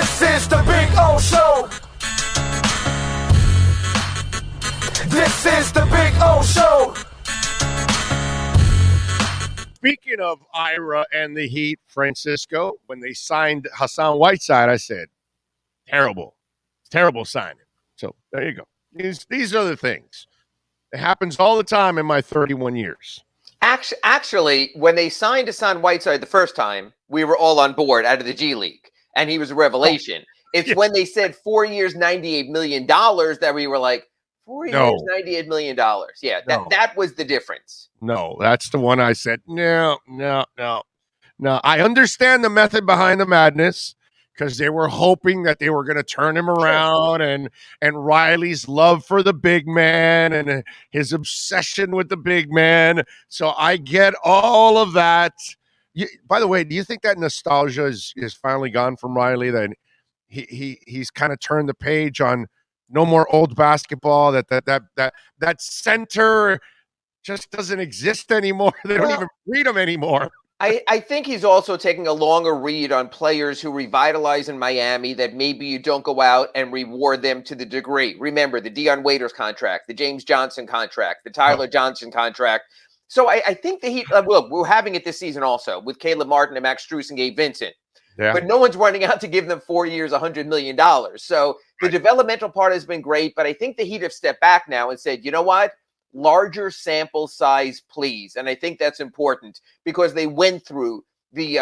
This is the Big O Show. This is the Big O Show. Speaking of Ira and the Heat, Francisco, when they signed Hassan Whiteside, I said, terrible signing. So there you go. These are the things. It happens all the time in my 31 years. Actually, when they signed Hassan Whiteside the first time, we were all on board out of the G League, and he was a revelation. It's when they said 4 years, $98 million that we were like, 4 years, $98 million. Yeah, that was the difference. No, that's the one I said, no. I understand the method behind the madness because they were hoping that they were going to turn him around and Riley's love for the big man and his obsession with the big man. So I get all of that. By the way, do you think that nostalgia is finally gone from Riley, that he's kind of turned the page on no more old basketball, that center just doesn't exist anymore? They don't even read him anymore. I think he's also taking a longer read on players who revitalize in Miami that maybe you don't go out and reward them to the degree. Remember the Dion Waiters contract, the James Johnson contract, the Tyler Johnson contract. So I think the Heat, look, we're having it this season also with Caleb Martin and Max Strus and Gabe Vincent. Yeah. But no one's running out to give them 4 years, $100 million. So the developmental part has been great, but I think the Heat have stepped back now and said, you know what? Larger sample size, please. And I think that's important because they went through the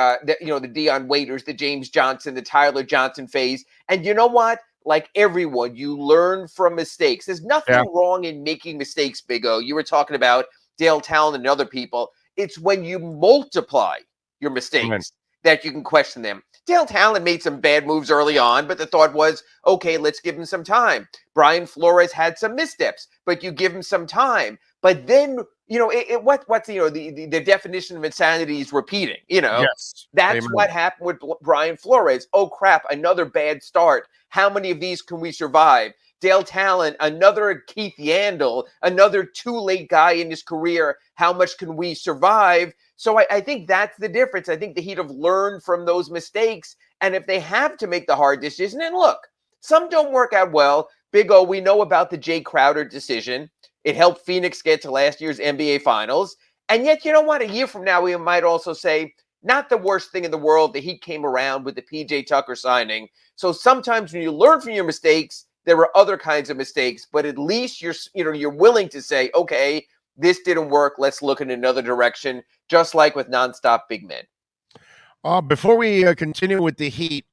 Dion Waiters, the James Johnson, the Tyler Johnson phase. And you know what? Like everyone, you learn from mistakes. There's nothing wrong in making mistakes, Big O. You were talking about Dale Talon and other people. It's when you multiply your mistakes that you can question them. Dale Talon made some bad moves early on, but the thought was, okay, let's give him some time. Brian Flores had some missteps, but you give him some time. But then, the definition of insanity is repeating, Yes. That's what happened with Brian Flores. Oh, crap, another bad start. How many of these can we survive? Dale Talon, another Keith Yandel, another too late guy in his career. How much can we survive? So I think that's the difference. I think the Heat have learned from those mistakes. And if they have to make the hard decision, and look, some don't work out well. Big O, we know about the Jay Crowder decision. It helped Phoenix get to last year's NBA Finals. And yet, you know what? A year from now, we might also say, not the worst thing in the world. The Heat came around with the PJ Tucker signing. So sometimes when you learn from your mistakes, there are other kinds of mistakes, but at least you're willing to say, okay, this didn't work. Let's look in another direction, just like with nonstop big men. Before we continue with the Heat,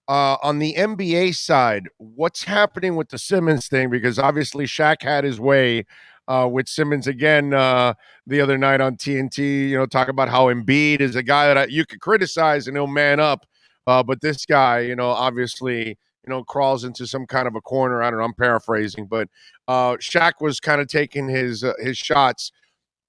on the NBA side, what's happening with the Simmons thing? Because obviously Shaq had his way with Simmons again the other night on TNT. Talk about how Embiid is a guy that you could criticize and he'll man up. But this guy, obviously, crawls into some kind of a corner. I don't know, I'm paraphrasing, but Shaq was kind of taking his shots.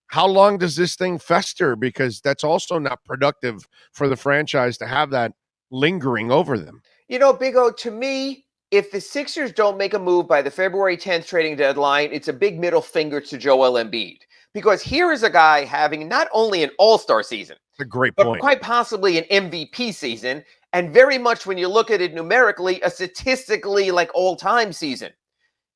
How long does this thing fester? Because that's also not productive for the franchise to have that lingering over them. Big O, to me, if the Sixers don't make a move by the February 10th trading deadline, it's a big middle finger to Joel Embiid. Because here is a guy having not only an all-star season, a great point, but quite possibly an MVP season, and very much when you look at it numerically, a statistically like all-time season.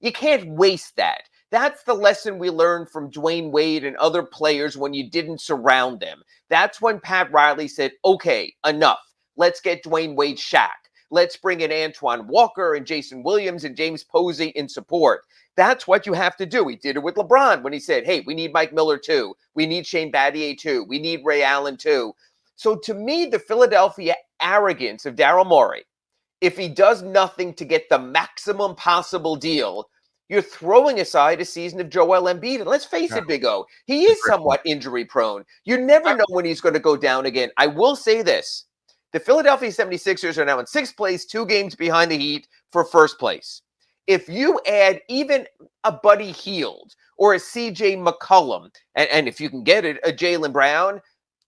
You can't waste that. That's the lesson we learned from Dwayne Wade and other players when you didn't surround them. That's when Pat Riley said, okay, enough. Let's get Dwayne Wade Shaq. Let's bring in Antoine Walker and Jason Williams and James Posey in support. That's what you have to do. He did it with LeBron when he said, hey, we need Mike Miller too. We need Shane Battier too. We need Ray Allen too. So to me, the Philadelphia arrogance of Daryl Morey, if he does nothing to get the maximum possible deal, you're throwing aside a season of Joel Embiid. And let's face it, Big O, he is somewhat injury prone. You never know when he's going to go down again. I will say this. The Philadelphia 76ers are now in 6th place, 2 games behind the Heat for 1st place. If you add even a Buddy Hield or a C.J. McCollum, and if you can get it, a Jaylen Brown,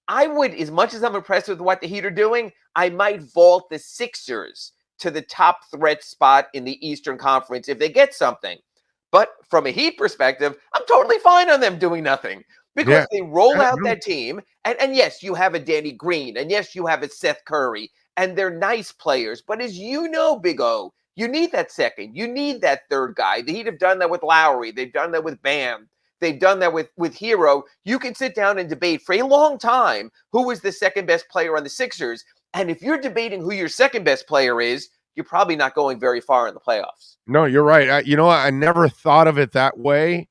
I would, as much as I'm impressed with what the Heat are doing, I might vault the Sixers to the top threat spot in the Eastern Conference if they get something. But from a Heat perspective, I'm totally fine on them doing nothing. Because they roll out that team, and yes, you have a Danny Green, and yes, you have a Seth Curry, and they're nice players. But as you know, Big O, you need that second. You need that third guy. The Heat have done that with Lowry. They've done that with Bam. They've done that with Hero. You can sit down and debate for a long time who is the second best player on the Sixers. And if you're debating who your second best player is, you're probably not going very far in the playoffs. No, you're right. You know what? I never thought of it that way,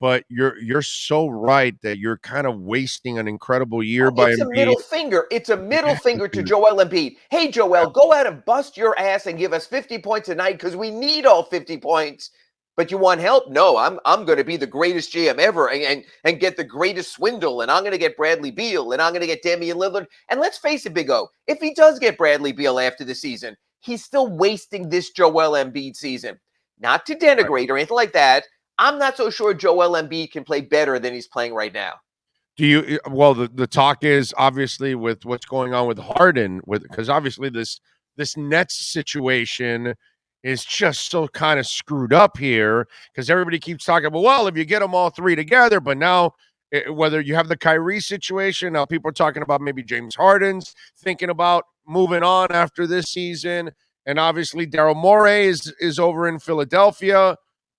but you're so right that you're kind of wasting an incredible year by It's a Embiid. middle finger. It's a middle finger to Joel Embiid. Hey, Joel, go out and bust your ass and give us 50 points a night because we need all 50 points. But you want help? No, I'm going to be the greatest GM ever and get the greatest swindle, and I'm going to get Bradley Beal, and I'm going to get Damian Lillard. And let's face it, Big O, if he does get Bradley Beal after the season, he's still wasting this Joel Embiid season. Not to denigrate or anything like that. I'm not so sure Joel Embiid can play better than he's playing right now. Do you? Well, the talk is obviously with what's going on with Harden, because obviously this Nets situation is just so kind of screwed up here because everybody keeps talking about, well, if you get them all three together, but now whether you have the Kyrie situation, now people are talking about maybe James Harden's thinking about moving on after this season, and obviously Daryl Morey is over in Philadelphia.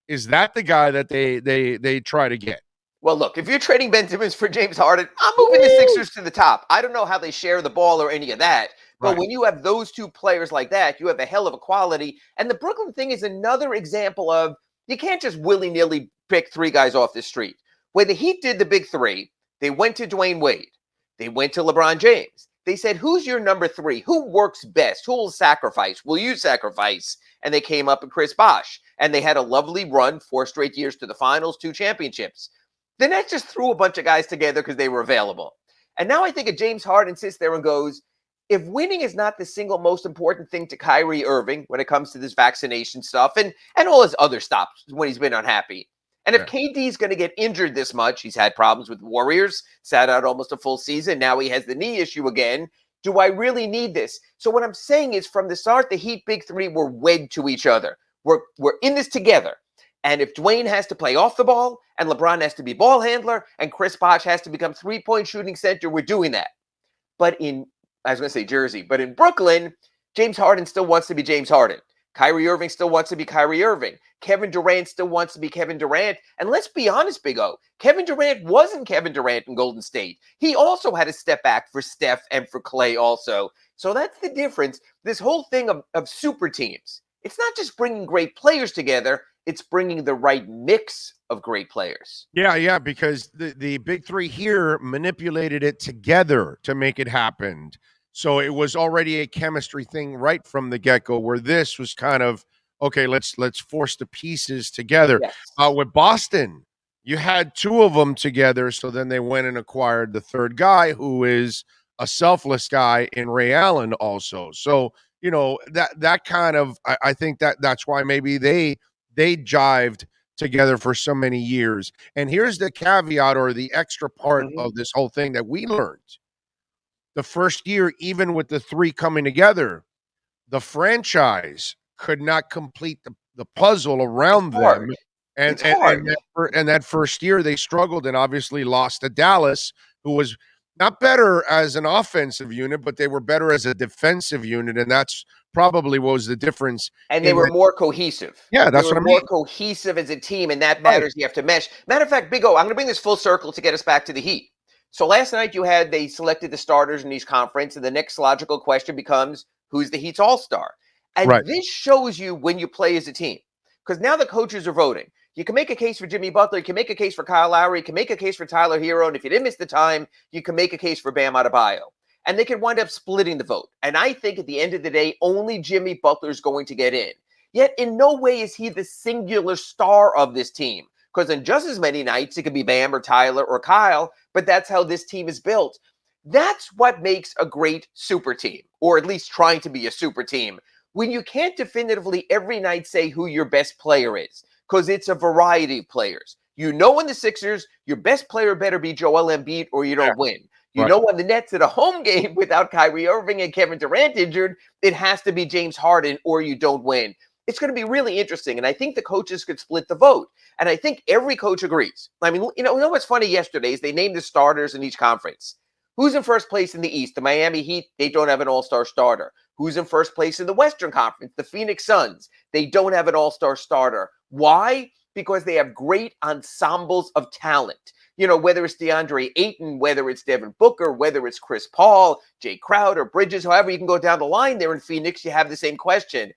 Is that the guy that they try to get? Well, look, if you're trading Ben Simmons for James Harden, I'm moving the Sixers to the top. I don't know how they share the ball or any of that. But when you have those two players like that, you have a hell of a quality. And the Brooklyn thing is another example of you can't just willy-nilly pick three guys off the street. When the Heat did the big three, they went to Dwayne Wade. They went to LeBron James. They said, who's your number three? Who works best? Who will sacrifice? Will you sacrifice? And they came up with Chris Bosh. And they had a lovely run, 4 straight years to the finals, 2 championships. The Nets just threw a bunch of guys together because they were available. And now I think if James Harden sits there and goes, if winning is not the single most important thing to Kyrie Irving when it comes to this vaccination stuff and all his other stops when he's been unhappy, and if KD is going to get injured this much, he's had problems with Warriors, sat out almost a full season, now he has the knee issue again, do I really need this? So what I'm saying is from the start, the Heat big three were wed to each other. We're in this together. And if Dwayne has to play off the ball and LeBron has to be ball handler and Chris Bosh has to become three-point shooting center, we're doing that. But I was going to say Jersey, but in Brooklyn, James Harden still wants to be James Harden. Kyrie Irving still wants to be Kyrie Irving. Kevin Durant still wants to be Kevin Durant. And let's be honest, Big O, Kevin Durant wasn't Kevin Durant in Golden State. He also had to step back for Steph and for Clay also. So that's the difference. This whole thing of super teams, it's not just bringing great players together, it's bringing the right mix of great players. Yeah, because the big three here manipulated it together to make it happen. So it was already a chemistry thing right from the get-go, where this was kind of, okay, let's force the pieces together. Yes. With Boston, you had 2 of them together, so then they went and acquired the third guy, who is a selfless guy in Ray Allen also. So, you know, that kind of, I think that's why maybe they jived together for so many years. And here's the caveat or the extra part of this whole thing that we learned. The first year, even with the 3 coming together, the franchise could not complete the puzzle around them. And that first year they struggled and obviously lost to Dallas, who was not better as an offensive unit, but they were better as a defensive unit. And that's probably what was the difference. And they were more cohesive. Yeah, that's what I mean. More cohesive as a team, and that matters. You have to mesh. Matter of fact, Big O, I'm going to bring this full circle to get us back to the Heat. So last night they selected the starters in each conference, and the next logical question becomes, who's the Heat's all-star? And this shows you when you play as a team. Because now the coaches are voting. You can make a case for Jimmy Butler. You can make a case for Kyle Lowry. You can make a case for Tyler Hero. And if you didn't miss the time, you can make a case for Bam Adebayo. And they can wind up splitting the vote. And I think at the end of the day, only Jimmy Butler is going to get in. Yet in no way is he the singular star of this team. Because in just as many nights, it could be Bam or Tyler or Kyle, but that's how this team is built. That's what makes a great super team, or at least trying to be a super team, when you can't definitively every night say who your best player is, because it's a variety of players. You know in the Sixers, your best player better be Joel Embiid or you don't win. You know on the Nets at a home game without Kyrie Irving and Kevin Durant injured, it has to be James Harden or you don't win. It's going to be really interesting, and I think the coaches could split the vote. And I think every coach agrees. I mean, you know what's funny yesterday is they named the starters in each conference. Who's in first place in the East? The Miami Heat, they don't have an all-star starter. Who's in first place in the Western Conference? The Phoenix Suns, they don't have an all-star starter. Why? Because they have great ensembles of talent. Whether it's DeAndre Ayton, whether it's Devin Booker, whether it's Chris Paul, Jay Crowder, Bridges, however you can go down the line there in Phoenix, you have the same question.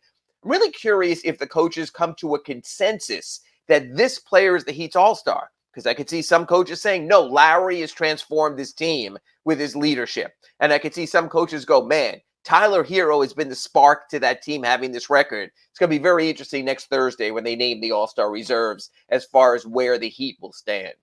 I'm really curious if the coaches come to a consensus that this player is the Heat's all-star. Because I could see some coaches saying, no, Larry has transformed this team with his leadership. And I could see some coaches go, man, Tyler Hero has been the spark to that team having this record. It's going to be very interesting next Thursday when they name the all-star reserves as far as where the Heat will stand.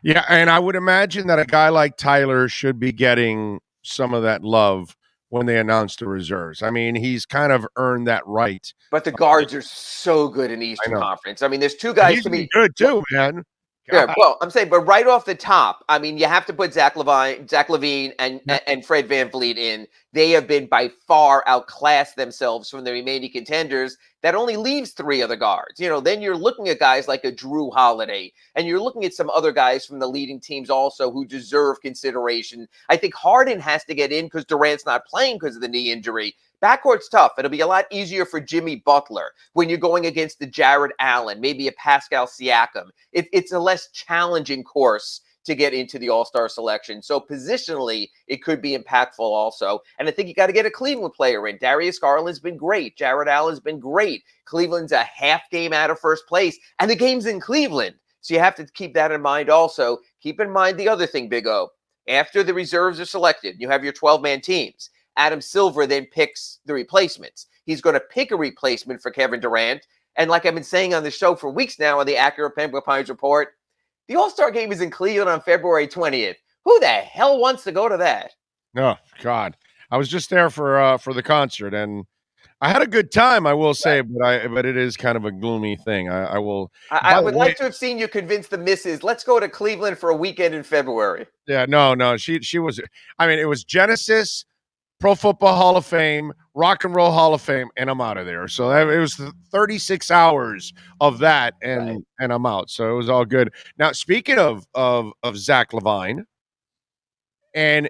Yeah, and I would imagine that a guy like Tyler should be getting some of that love when they announce the reserves. I mean, he's kind of earned that right. But the guards are so good in the Eastern Conference. I mean, there's two guys he's to me. Good too, man. Yeah, well, I'm saying, but right off the top, I mean, you have to put Zach LaVine, and Fred VanVleet in. They have been by far outclassed themselves from the remaining contenders. That only leaves three other guards. Then you're looking at guys like a Drew Holiday, and you're looking at some other guys from the leading teams also who deserve consideration. I think Harden has to get in because Durant's not playing because of the knee injury. Backcourt's tough. It'll be a lot easier for Jimmy Butler when you're going against the Jared Allen, maybe a Pascal Siakam. It's a less challenging course to get into the all-star selection. So positionally, it could be impactful also. And I think you got to get a Cleveland player in. Darius Garland's been great. Jared Allen's been great. Cleveland's a half game out of first place, and the game's in Cleveland. So you have to keep that in mind also. Keep in mind the other thing, Big O. After the reserves are selected, you have your 12-man teams. Adam Silver then picks the replacements. He's going to pick a replacement for Kevin Durant. And like I've been saying on the show for weeks now on the Acura Pembroke Pines Report, the All-Star Game is in Cleveland on February 20th. Who the hell wants to go to that? Oh, God. I was just there for the concert, and I had a good time, I will say, but it is kind of a gloomy thing. I would like to have seen you convince the missus, let's go to Cleveland for a weekend in February. Yeah, no. She was, I mean, it was Genesis, Pro Football Hall of Fame, Rock and Roll Hall of Fame, and I'm out of there. So it was 36 hours of that, and I'm out. So it was all good. Now, speaking of Zach LaVine, and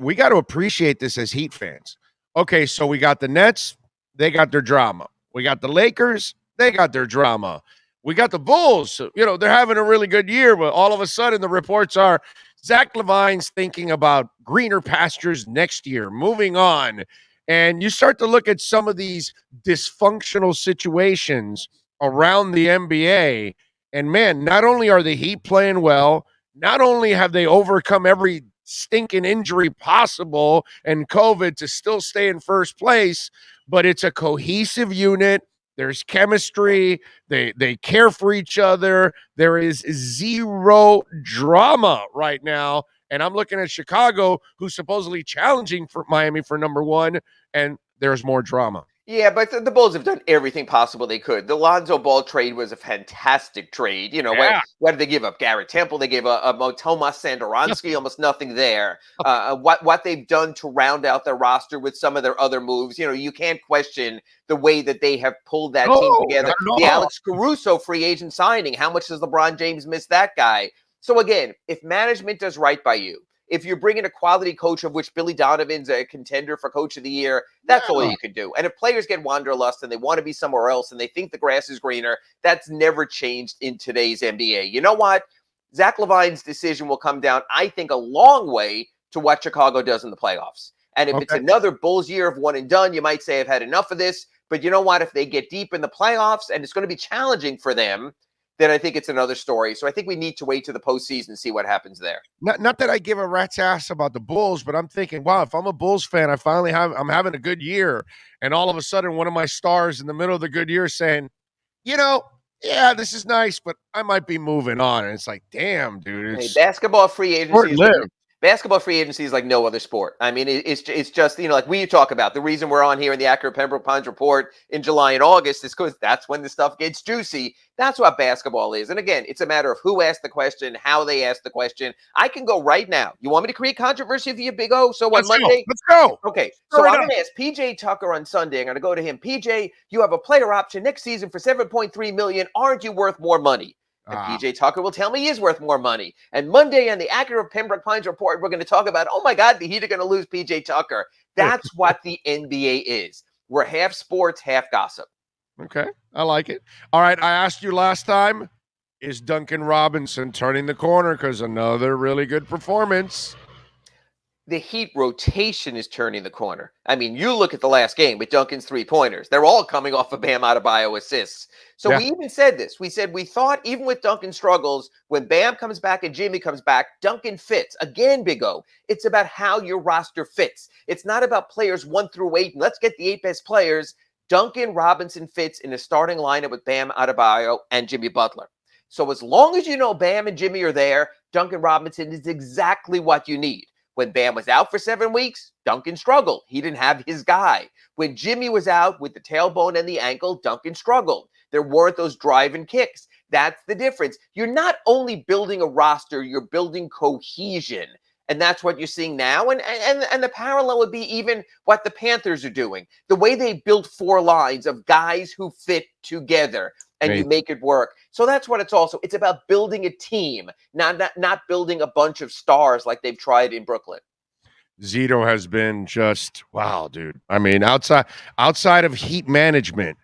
we got to appreciate this as Heat fans. Okay, so we got the Nets, they got their drama. We got the Lakers, they got their drama. We got the Bulls, they're having a really good year, but all of a sudden the reports are Zach LaVine's thinking about greener pastures next year, moving on. And you start to look at some of these dysfunctional situations around the NBA, and man, not only are the Heat playing well, not only have they overcome every stinking injury possible and COVID to still stay in first place, but it's a cohesive unit. There's chemistry. They care for each other. There is zero drama right now. And I'm looking at Chicago, who's supposedly challenging for Miami for number one, and there's more drama. Yeah, but the Bulls have done everything possible they could. The Lonzo Ball trade was a fantastic trade. What did they give up? Garrett Temple. They gave a Tomas Sandoronsky, almost nothing there. What they've done to round out their roster with some of their other moves. You can't question the way that they have pulled that team together. The Alex Caruso free agent signing. How much does LeBron James miss that guy? So again, if management does right by you, if you're bringing a quality coach, of which Billy Donovan's a contender for Coach of the Year, that's all you can do. And if players get wanderlust and they want to be somewhere else and they think the grass is greener, that's never changed in today's NBA. You know what? Zach LaVine's decision will come down, I think, a long way to what Chicago does in the playoffs. And if it's another Bulls year of one and done, you might say, I've had enough of this. But you know what? If they get deep in the playoffs and it's going to be challenging for them, then I think it's another story. So I think we need to wait to the postseason and see what happens there. Not that I give a rat's ass about the Bulls, but I'm thinking, wow, if I'm a Bulls fan, I'm having a good year. And all of a sudden, one of my stars in the middle of the good year saying, yeah, this is nice, but I might be moving on. And it's like, damn, dude. Basketball free agency is like no other sport. I mean, it's just, like we talk about, the reason we're on here in the Acura Pembroke Pines Report in July and August is because that's when the stuff gets juicy. That's what basketball is. And again, it's a matter of who asked the question, how they asked the question. I can go right now. You want me to create controversy for you, Big O? So on Monday? Let's go. Okay. So I'm going to ask PJ Tucker on Sunday. I'm going to go to him. PJ, you have a player option next season for $7.3 million. Aren't you worth more money? And PJ Tucker will tell me he is worth more money. And Monday on the Acura Pembroke Pines report, we're going to talk about, oh my God, the Heat are going to lose PJ Tucker. That's what the NBA is. We're half sports, half gossip. Okay, I like it. All right, I asked you last time, is Duncan Robinson turning the corner? Because another really good performance. The Heat rotation is turning the corner. I mean, you look at the last game with Duncan's 3-pointers. They're all coming off of Bam Adebayo assists. So we even said this. We said we thought even with Duncan's struggles, when Bam comes back and Jimmy comes back, Duncan fits. Again, Big O, it's about how your roster fits. It's not about players 1 through 8, and let's get the 8 best players. Duncan Robinson fits in a starting lineup with Bam Adebayo and Jimmy Butler. So as long as you know Bam and Jimmy are there, Duncan Robinson is exactly what you need. When Bam was out for 7 weeks, Duncan struggled. He didn't have his guy. When Jimmy was out with the tailbone and the ankle, Duncan struggled. There weren't those driving kicks. That's the difference. You're not only building a roster, you're building cohesion. And that's what you're seeing now. And the parallel would be even what the Panthers are doing. The way they built 4 lines of guys who fit together. And you make it work. So that's what it's also. It's about building a team, not building a bunch of stars like they've tried in Brooklyn. Zito has been just wow, dude. I mean, outside of Heat management,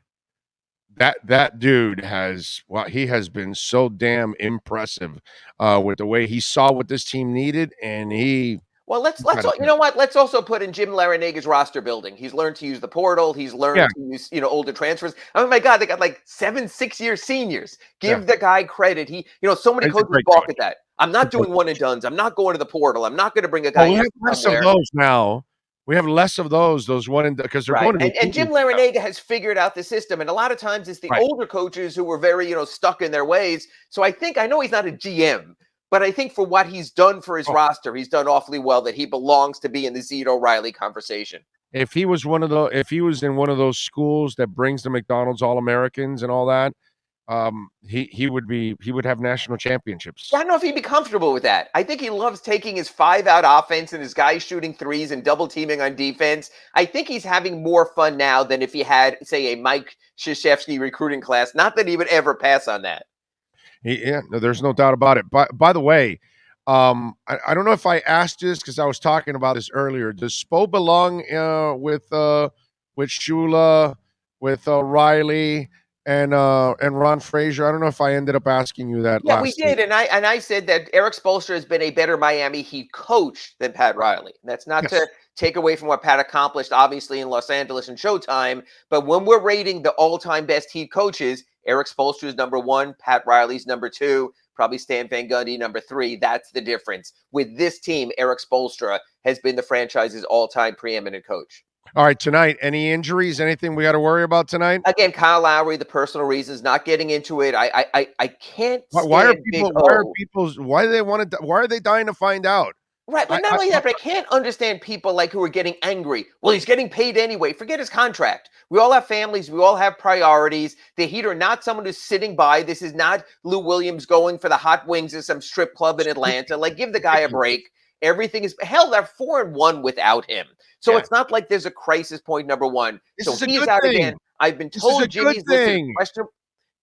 that dude has he has been so damn impressive with the way he saw what this team needed, and he. Well, let's you know what? Let's also put in Jim Laranaga's roster building. He's learned to use the portal. He's learned to use, older transfers. Oh my God, they got like 7 6-year seniors. Give the guy credit. He, so many coaches balk at that. I'm not doing one and dones. I'm not going to the portal. I'm not going to bring a guy. We have less of those now. We have less of those one and because they're going to. And Jim Laranaga has figured out the system, and a lot of times it's the older coaches who were very, stuck in their ways. So I know he's not a GM. But I think for what he's done for his roster, he's done awfully well that he belongs to be in the Zito Riley conversation. If he was if he was in one of those schools that brings the McDonald's All-Americans and all that, he would have national championships. I don't know if he'd be comfortable with that. I think he loves taking his 5-out offense and his guys shooting threes and double teaming on defense. I think he's having more fun now than if he had, say, a Mike Krzyzewski recruiting class. Not that he would ever pass on that. No, there's no doubt about it. By the way, I don't know if I asked this because I was talking about this earlier. Does Spo belong with Shula, with Riley, and Ron Frazier? I don't know if I ended up asking you that. Yeah, we did, and I said that Eric Spoelstra has been a better Miami Heat coach than Pat Riley. And that's not to take away from what Pat accomplished, obviously in Los Angeles and Showtime. But when we're rating the all-time best Heat coaches, Eric Spoelstra is number 1, Pat Riley's number 2, probably Stan Van Gundy number 3. That's the difference. With this team, Eric Spoelstra has been the franchise's all-time preeminent coach. All right, tonight, any injuries, anything we got to worry about tonight? Again, Kyle Lowry, the personal reasons, not getting into it. I can't stand why are they dying to find out? Right, but not only that, but I can't understand people like who are getting angry. Well, he's getting paid anyway. Forget his contract. We all have families. We all have priorities. The Heat are not someone who's sitting by. This is not Lou Williams going for the hot wings at some strip club in Atlanta. Like, give the guy a break. Everything is hell. They're 4-1 without him. So it's not like there's a crisis point number 1. So he's out again. I've been told Jimmy's listed questionable.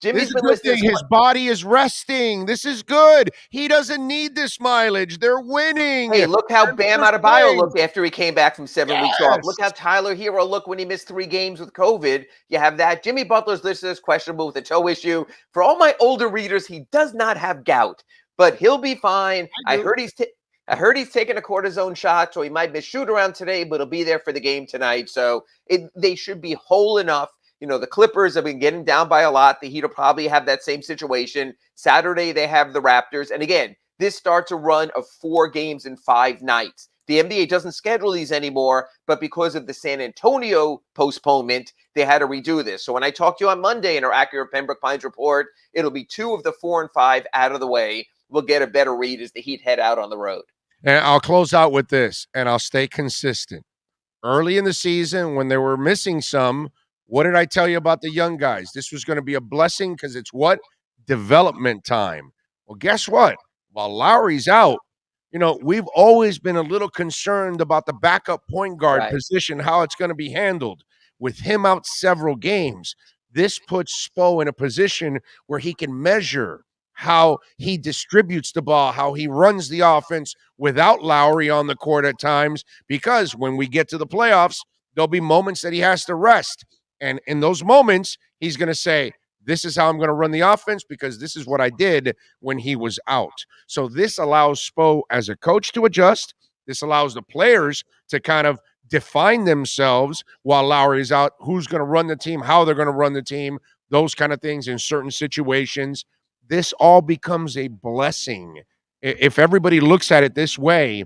Jimmy's been listed. His body is resting. This is good. He doesn't need this mileage. They're winning. Hey, look how Bam Adebayo looked after he came back from 7 weeks off. Look how Tyler Hero looked when he missed 3 games with COVID. You have that. Jimmy Butler's listed as questionable with a toe issue. For all my older readers, he does not have gout, but he'll be fine. I heard he's taking a cortisone shot, so he might miss shoot around today, but he'll be there for the game tonight. So they should be whole enough. The Clippers have been getting down by a lot. The Heat will probably have that same situation. Saturday, they have the Raptors. And again, this starts a run of 4 games in 5 nights. The NBA doesn't schedule these anymore, but because of the San Antonio postponement, they had to redo this. So when I talk to you on Monday in our Acura Pembroke Pines report, it'll be 2 of the 4 and 5 out of the way. We'll get a better read as the Heat head out on the road. And I'll close out with this, and I'll stay consistent. Early in the season, when they were missing some, what did I tell you about the young guys? This was going to be a blessing because it's what? Development time. Well, guess what? While Lowry's out, we've always been a little concerned about the backup point guard position, how it's going to be handled. With him out several games, this puts Spo in a position where he can measure how he distributes the ball, how he runs the offense without Lowry on the court at times, because when we get to the playoffs, there'll be moments that he has to rest. And in those moments, he's going to say, this is how I'm going to run the offense because this is what I did when he was out. So this allows Spo as a coach to adjust. This allows the players to kind of define themselves while Lowry is out, who's going to run the team, how they're going to run the team, those kind of things in certain situations. This all becomes a blessing. If everybody looks at it this way,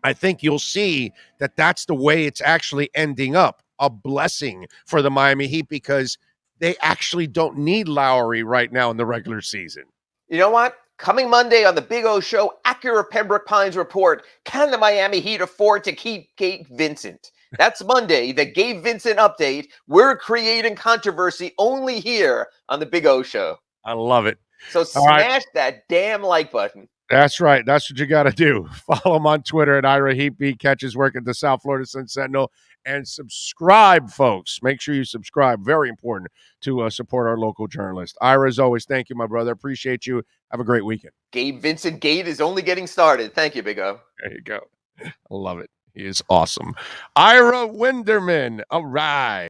I think you'll see that that's the way it's actually ending up, a blessing for the Miami Heat because they actually don't need Lowry right now in the regular season. You know what? Coming Monday on the Big O Show, Acura Pembroke Pines report, can the Miami Heat afford to keep Gabe Vincent? That's Monday, the Gabe Vincent update. We're creating controversy only here on the Big O Show. I love it. So smash that damn like button. That's right. That's what you got to do. Follow him on Twitter at Ira Heatbeat. Catch his work at the South Florida Sun Sentinel. And subscribe, folks. Make sure you subscribe. Very important to support our local journalist. Ira, as always, thank you, my brother. Appreciate you. Have a great weekend. Gabe Vincent Gate is only getting started. Thank you, Big O. There you go. I love it. He is awesome. Ira Winderman. All right.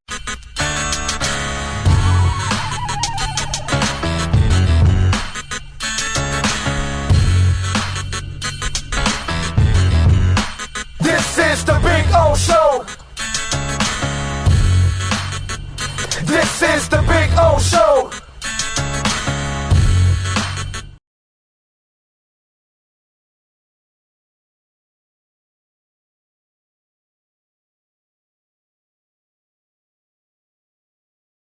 This is the Big O Show. This is the Big O Show.